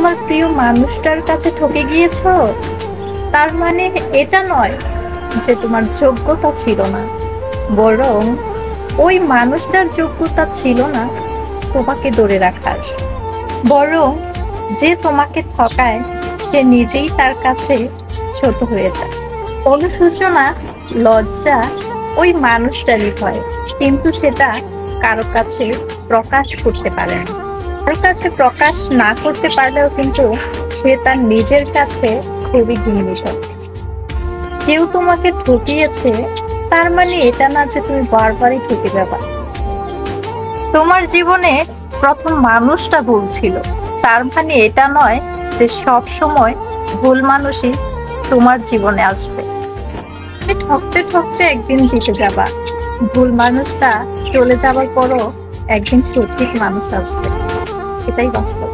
তোমার প্রিয় মানুষটার কাছে ঠকে গিয়েছো, তার মানে এটা নয় যে তোমার যোগ্যতা ছিল না, বরং ওই মানুষটার যোগ্যতা ছিল না তোমাকে ধরে রাখার। বরং যে তোমাকে ঠকায় সে নিজেই তার কাছে ছোট হয়ে যায়। অনুশোচনা, লজ্জা ওই মানুষটারই হয়, কিন্তু সেটা কারো কাছে প্রকাশ করতে পারে না। কারো কাছে প্রকাশ না করতে পারলেও কিন্তু সে তার নিজের কাছে খুবই ঘৃণিত। কেউ তোমাকে ঠকিয়েছে তার মানে এটা না যে তুমি বারবারই ঠকে যাবা। তোমার জীবনে প্রথম মানুষটা ভুল ছিল, তার মানে এটা নয় যে সব সময় ভুল মানুষই তোমার জীবনে আসবে। তুমি ঠকতে ঠকতে একদিন জিতে যাবা, ভুল মানুষটা চলে যাবার পরও একদিন সঠিক মানুষ আসবে, এটাই বাস্তব।